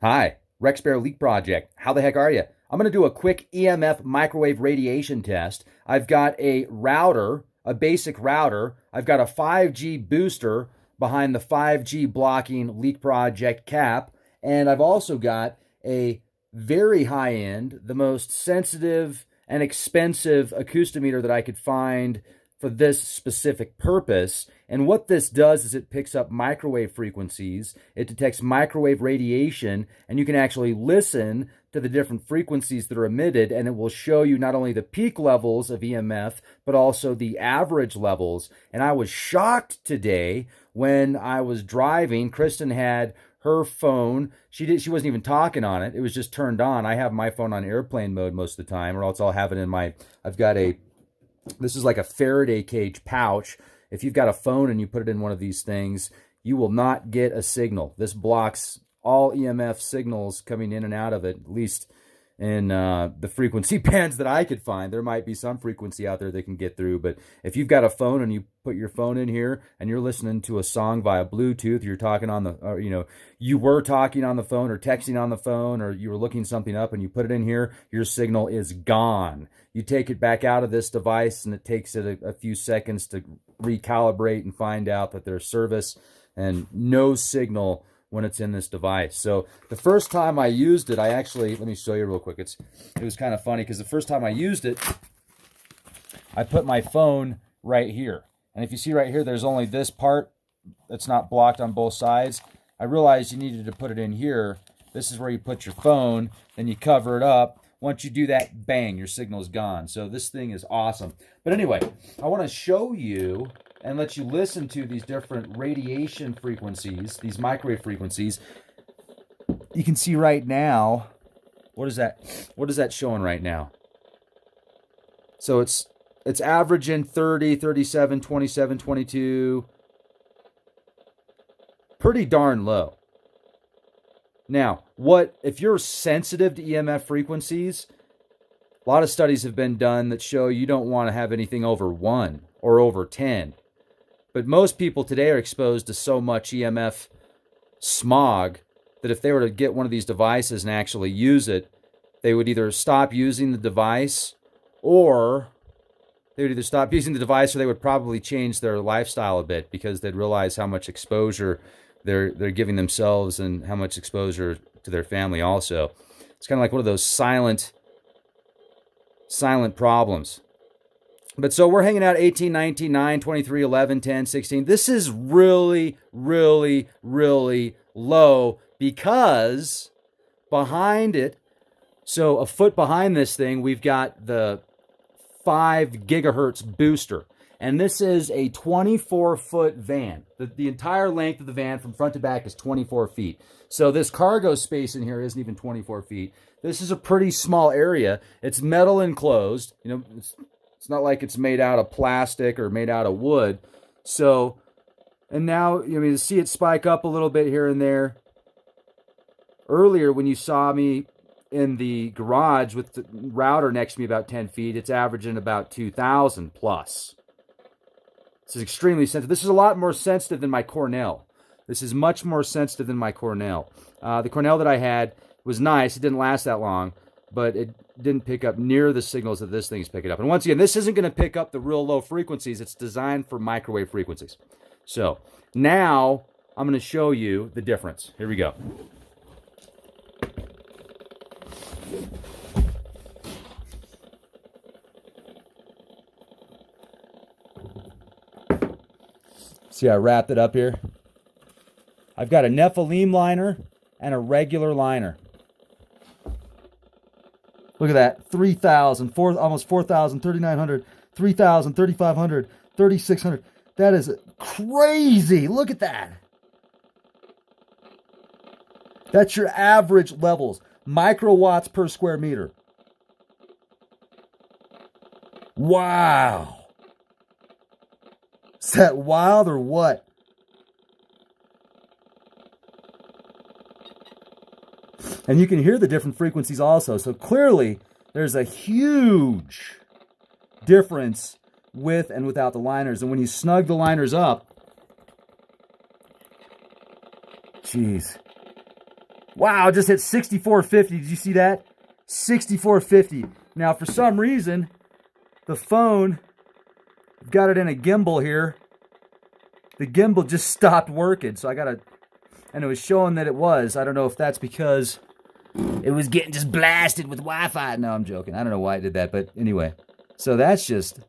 Hi, Rex Bear Leak Project. How the heck are you? I'm going to do a quick EMF microwave radiation test. I've got a router, a basic router. I've got a 5G booster behind the 5G blocking Leak Project cap. And I've also got a very high end, the most sensitive and expensive acoustimeter that I could find for this specific purpose. And what this does is it picks up microwave frequencies, it detects microwave radiation, and you can actually listen to the different frequencies that are emitted, and it will show you not only the peak levels of EMF, but also the average levels. And I was shocked today when I was driving. Kristen had her phone. She wasn't even talking on it. It was just turned on. I have my phone on airplane mode most of the time, or else I'll have it in my, I've got a, this is like a Faraday cage pouch. If you've got a phone and you put it in one of these things, you will not get a signal. This blocks all EMF signals coming in and out of it, at least in the frequency bands that I could find. There might be some frequency out there that can get through, but if you've got a phone and you put your phone in here and you're listening to a song via Bluetooth, you're talking on the, or, you were talking on the phone or texting on the phone, or you were looking something up and you put it in here, your signal is gone. You take it back out of this device and it takes it a few seconds to recalibrate and find out that there's service and no signal when it's in this device. So the first time I used it, I actually, let me show you real quick. It was kind of funny because the first time I used it, I put my phone right here. And if you see right here, there's only this part that's not blocked on both sides. I realized you needed to put it in here. This is where you put your phone, then you cover it up. Once you do that, bang, your signal is gone. So this thing is awesome. But anyway, I want to show you and let you listen to these different radiation frequencies, these microwave frequencies. You can see right now, what is that showing right now? So it's averaging 30, 37, 27, 22. Pretty darn low. Now, if you're sensitive to EMF frequencies, a lot of studies have been done that show you don't want to have anything over 1 or over 10. But most people today are exposed to so much EMF smog that if they were to get one of these devices and actually use it, they would either stop using the device or they would probably change their lifestyle a bit, because they'd realize how much exposure they're giving themselves and how much exposure to their family also. It's kind of like one of those silent problems. But so we're hanging out 18, 19, 9, 23, 11, 10, 16. This is really, really, really low because behind it, so a foot behind this thing, we've got the 5 gigahertz booster. And this is a 24-foot van. The entire length of the van from front to back is 24 feet. So this cargo space in here isn't even 24 feet. This is a pretty small area. It's metal enclosed. It's not like it's made out of plastic or made out of wood. So, and now, you see it spike up a little bit here and there. Earlier, when you saw me in the garage with the router next to me about 10 feet, it's averaging about 2,000 plus. This is extremely sensitive. This is a lot more sensitive than my Cornell. This is much more sensitive than my Cornell. The Cornell that I had was nice. It didn't last that long, but it didn't pick up near the signals that this thing's picking up. And once again, this isn't going to pick up the real low frequencies. It's designed for microwave frequencies. So now I'm going to show you the difference. Here we go. See, I wrapped it up here. I've got a Nephilim liner and a regular liner. Look at that. 3,000, almost 4,000, 3,900, 3,000, 3,500, 3,600. That is crazy. Look at that. That's your average levels. Microwatts per square meter. Wow. Is that wild or what? And you can hear the different frequencies also. So clearly, there's a huge difference with and without the liners. And when you snug the liners up, geez, Wow, just hit 6450. Did you see that? 6450. Now, for some reason, the phone, I've got it in a gimbal here. The gimbal just stopped working, so and it was showing that it was. I don't know if that's because it was getting just blasted with Wi-Fi. No, I'm joking. I don't know why I did that, but anyway. So that's just,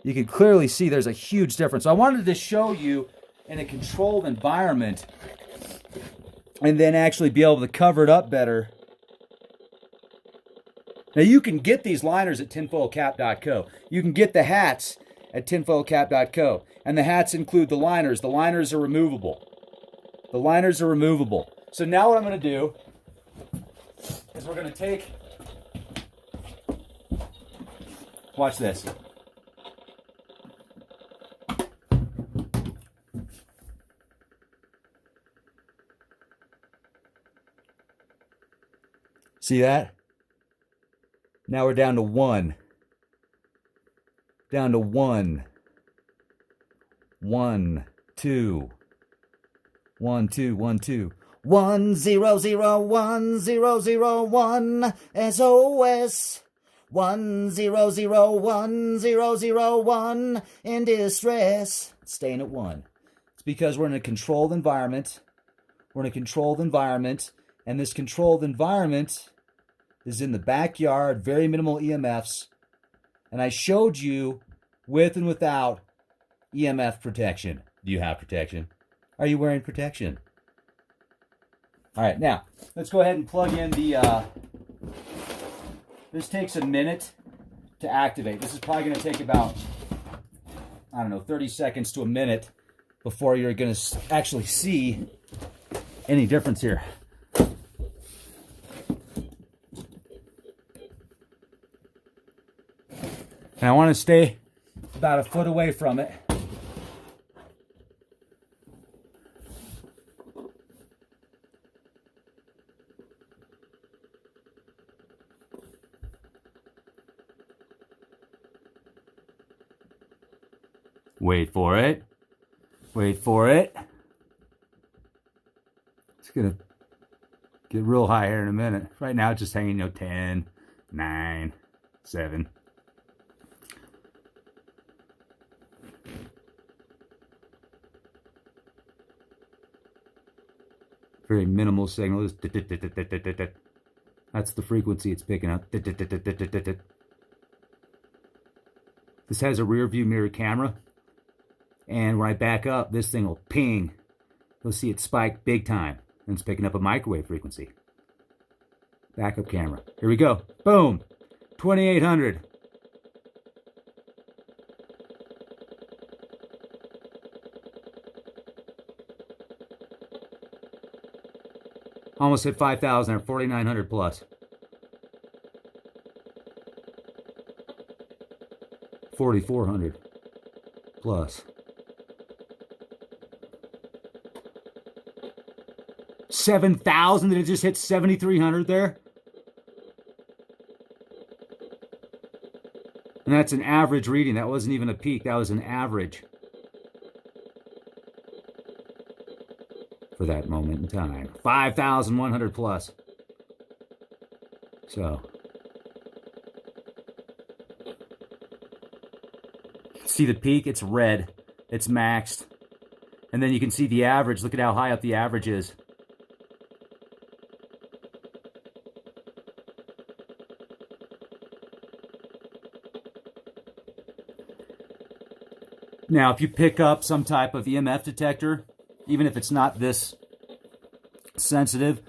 you can clearly see there's a huge difference. So I wanted to show you in a controlled environment and then actually be able to cover it up better. Now you can get these liners at tinfoilcap.co. You can get the hats at tinfoilcap.co. And the hats include the liners. The liners are removable. The liners are removable. So now what I'm going to do is we're going to take, watch this. See that? Now we're down to 1. Down to 1. 1, 2. 1, 2, 1, 2. 1 0 0 1 0 0 1 SOS. 1 0 0 1 0 0 1 in distress. Staying at 1. It's because we're in a controlled environment. We're in a controlled environment, and this controlled environment is in the backyard, very minimal EMFs. And I showed you with and without EMF protection. Do you have protection? Are you wearing protection? All right, now, let's go ahead and plug in the, this takes a minute to activate. This is probably going to take about, 30 seconds to a minute before you're going to actually see any difference here. And I want to stay about a foot away from it. Wait for it. Wait for it. It's going to get real high here in a minute. Right now it's just hanging, 10, 9, 7. Very minimal signal. That's the frequency it's picking up. This has a rear view mirror camera. And when I back up, this thing will ping. You'll see it spike big time. And it's picking up a microwave frequency. Backup camera. Here we go. Boom. 2800. Almost hit 5,000 or 4,900 plus. 4,400 plus. 7,000. Did it just hit 7,300 there? And that's an average reading. That wasn't even a peak. That was an average for that moment in time. 5,100 plus. So, see the peak? It's red. It's maxed. And then you can see the average. Look at how high up the average is. Now, if you pick up some type of EMF detector, even if it's not this sensitive,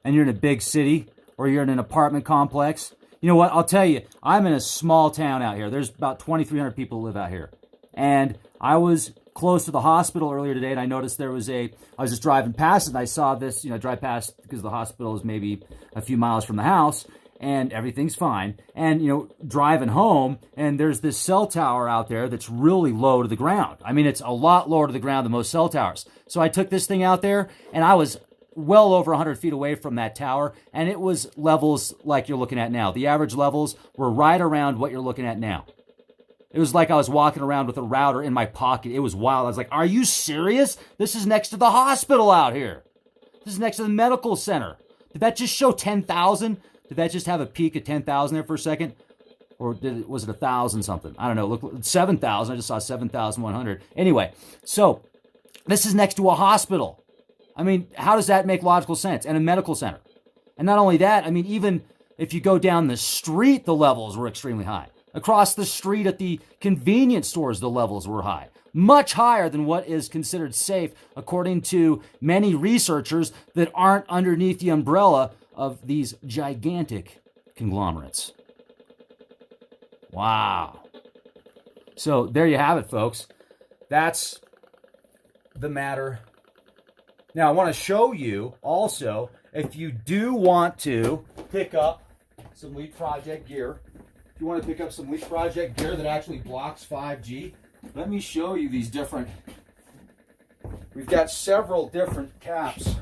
and you're in a big city, or you're in an apartment complex, you know what? I'll tell you, I'm in a small town out here. There's about 2,300 people who live out here. And I was close to the hospital earlier today, and I noticed I was just driving past it, and I saw this, drive past because the hospital is maybe a few miles from the house, and everything's fine. And, driving home, and there's this cell tower out there that's really low to the ground. I mean, it's a lot lower to the ground than most cell towers. So I took this thing out there, and I was well over 100 feet away from that tower, and it was levels like you're looking at now. The average levels were right around what you're looking at now. It was like I was walking around with a router in my pocket. It was wild. I was like, are you serious? This is next to the hospital out here. This is next to the medical center. Did that just show 10,000? Did that just have a peak of 10,000 there for a second? Or was it 1,000 something? I don't know. Look, 7,000. I just saw 7,100. Anyway, so this is next to a hospital. I mean, how does that make logical sense? And a medical center. And not only that, I mean, even if you go down the street, the levels were extremely high. Across the street at the convenience stores, the levels were high. Much higher than what is considered safe, according to many researchers that aren't underneath the umbrella of these gigantic conglomerates. Wow. So there you have it, folks. That's the matter. Now, I want to show you also, if you do want to pick up some Leap Project gear, if you want to pick up some Leap Project gear that actually blocks 5G, let me show you these different. We've got several different caps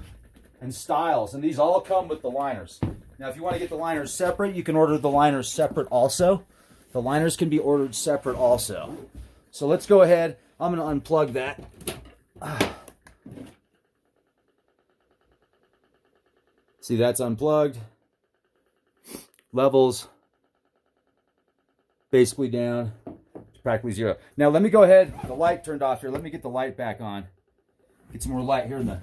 and styles, and these all come with the liners. Now, if you want to get the liners separate, you can order the liners separate also. The liners can be ordered separate also. So let's go ahead. I'm going to unplug that. See, that's unplugged. Levels basically down to practically zero. Now let me go ahead. The light turned off here. Let me get the light back on. Get some more light here in the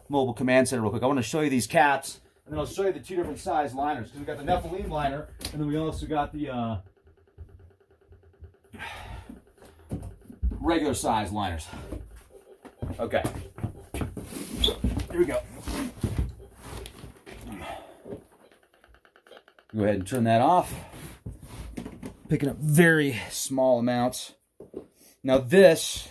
mobile command center real quick. I want to show you these caps, and then I'll show you the two different size liners. Because we've got the Nephilim liner, and then we also got the regular size liners. Okay. Here we go. Go ahead and turn that off. Picking up very small amounts. Now this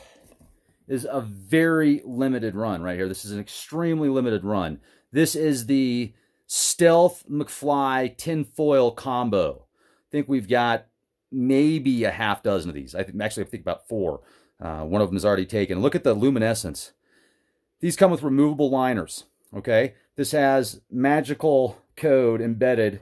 is a very limited run right here. This is an extremely limited run. This is the Stealth McFly tinfoil combo. I think we've got maybe a half dozen of these. I think about 4. One of them is already taken. Look at the luminescence. These come with removable liners. Okay, this has magical code embedded.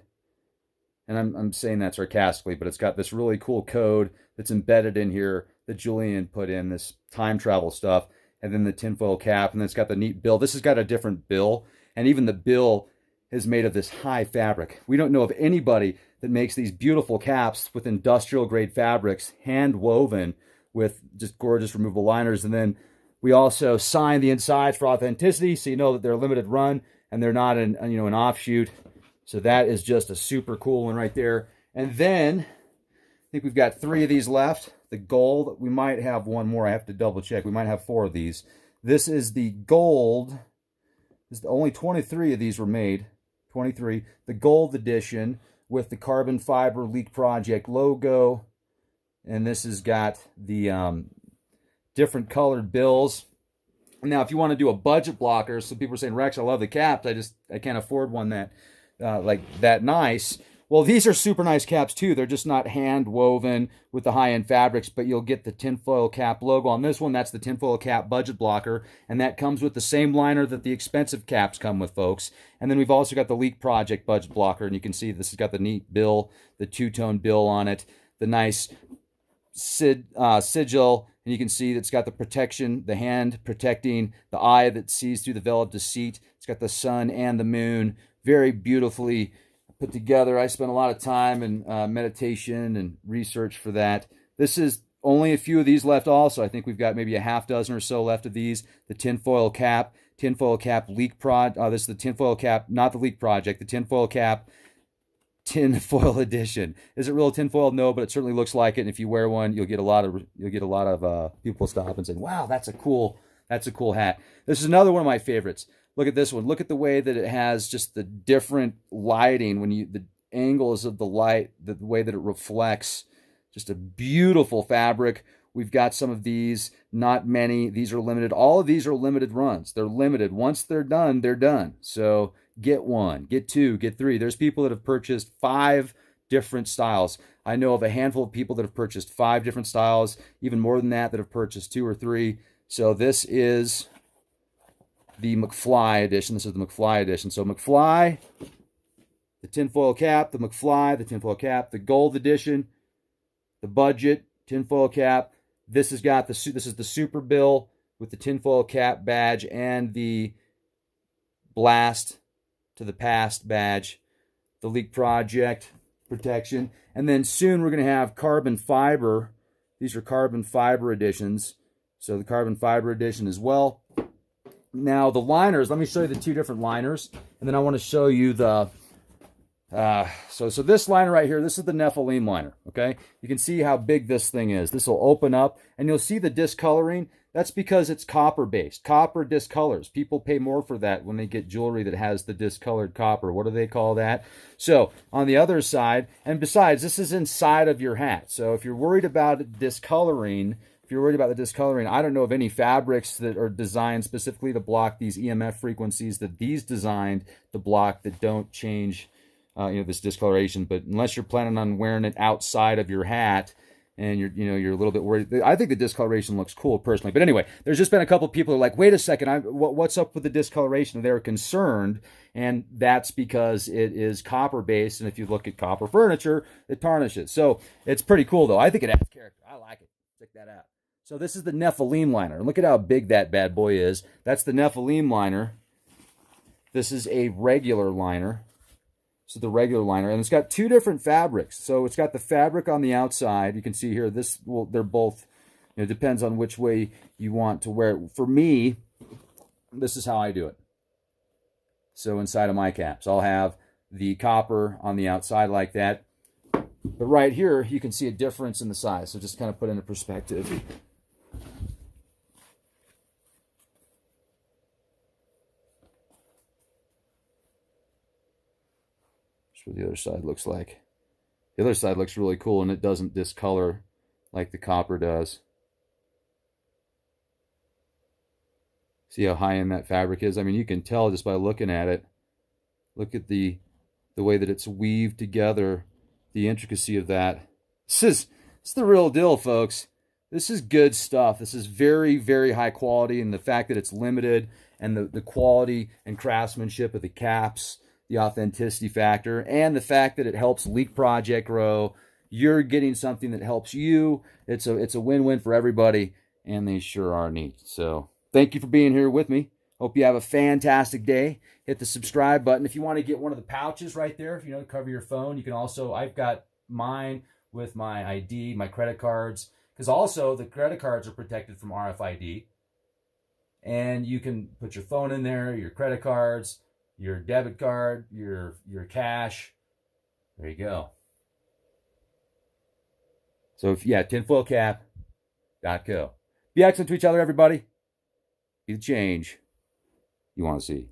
And I'm saying that sarcastically, but it's got this really cool code that's embedded in here that Julian put in, this time travel stuff, and then the tinfoil cap, and then it's got the neat bill. This has got a different bill, and even the bill is made of this high fabric. We don't know of anybody that makes these beautiful caps with industrial grade fabrics, hand woven with just gorgeous removable liners. And then we also sign the insides for authenticity, so you know that they're a limited run and they're not an offshoot. So that is just a super cool one right there. And then I think we've got 3 of these left. The gold, we might have one more. I have to double check. We might have 4 of these. This is the gold. Only 23 of these were made. 23. The gold edition with the carbon fiber Leap Project logo. And this has got the different colored bills. Now, if you want to do a budget blocker, so people are saying, Rex, I love the caps. I can't afford one that like that nice. Well, these are super nice caps too. They're just not hand woven with the high-end fabrics, but you'll get the tinfoil cap logo on this one. That's the tinfoil cap budget blocker, and that comes with the same liner that the expensive caps come with, folks. And then we've also got the Leap Project budget blocker, and you can see this has got the neat bill, the two-tone bill on it, the nice sigil, and you can see it's got the protection, the hand protecting the eye that sees through the veil of deceit. It's got the sun and the moon. Very beautifully put together. I spent a lot of time and meditation and research for that. This is only a few of these left also. I think we've got maybe a half dozen or so left of these. The tinfoil cap Leap Prod. This is the tinfoil cap, not the Leap Project, the tinfoil cap tinfoil edition. Is it real tinfoil? No, but it certainly looks like it. And if you wear one, you'll get a lot of people stop and say, wow, that's a cool hat. This is another one of my favorites. Look at this one. Look at the way that it has just the different lighting the angles of the light, the way that it reflects. Just a beautiful fabric. We've got some of these, not many. These are limited. All of these are limited runs. They're limited. Once they're done, they're done. So get 1, get 2, get 3. There's people that have purchased 5 different styles. I know of a handful of people that have purchased 5 different styles, even more than that have purchased 2 or 3. So this is the McFly edition. This is the McFly edition. So McFly, the tinfoil cap, the McFly, the tinfoil cap, the gold edition, the budget tinfoil cap. This is the super bill with the tinfoil cap badge and the blast to the past badge, the Leak Project protection, and then soon we're going to have carbon fiber. These are carbon fiber editions, so the carbon fiber edition as well. Now the liners, let me show you the two different liners, and then I want to show you the so this liner right here, this is the Nephilim liner, okay? You can see how big this thing is. This will open up, and you'll see the discoloring. That's because it's copper-based. Copper discolors. People pay more for that when they get jewelry that has the discolored copper. What do they call that? So on the other side, and besides, this is inside of your hat. So if you're worried about discoloring, I don't know of any fabrics that are designed specifically to block these EMF frequencies that these designed to block that don't change this discoloration. But unless you're planning on wearing it outside of your hat and you're a little bit worried, I think the discoloration looks cool personally. But anyway, there's just been a couple people who are like, wait a second, what's up with the discoloration? They're concerned, and that's because it is copper based. And if you look at copper furniture, it tarnishes. So it's pretty cool though. I think it adds character. I like it. Check that out. So this is the Nephilim liner. Look at how big that bad boy is. That's the Nephilim liner. This is a regular liner. So the regular liner, and it's got two different fabrics. So it's got the fabric on the outside. You can see here, they're both, it depends on which way you want to wear it. For me, this is how I do it. So inside of my caps, I'll have the copper on the outside like that. But right here, you can see a difference in the size. So just kind of put into perspective. What the other side looks like. The other side looks really cool, and it doesn't discolor like the copper does. See how high end that fabric is? I mean, you can tell just by looking at it. Look at the way that it's weaved together, the intricacy of that. It's the real deal, folks. This is good stuff. This is very, very high quality, and the fact that it's limited and the quality and craftsmanship of the caps, the authenticity factor, and the fact that it helps Leak Project grow. You're getting something that helps you. It's a win-win for everybody, and they sure are neat. So thank you for being here with me. Hope you have a fantastic day. Hit the subscribe button. If you want to get one of the pouches right there, to cover your phone, you can also, I've got mine with my ID, my credit cards, because also the credit cards are protected from RFID. And you can put your phone in there, your credit cards, your debit card, your cash. There you go. So tinfoilcap.co. Be excellent to each other, everybody. Be the change you want to see.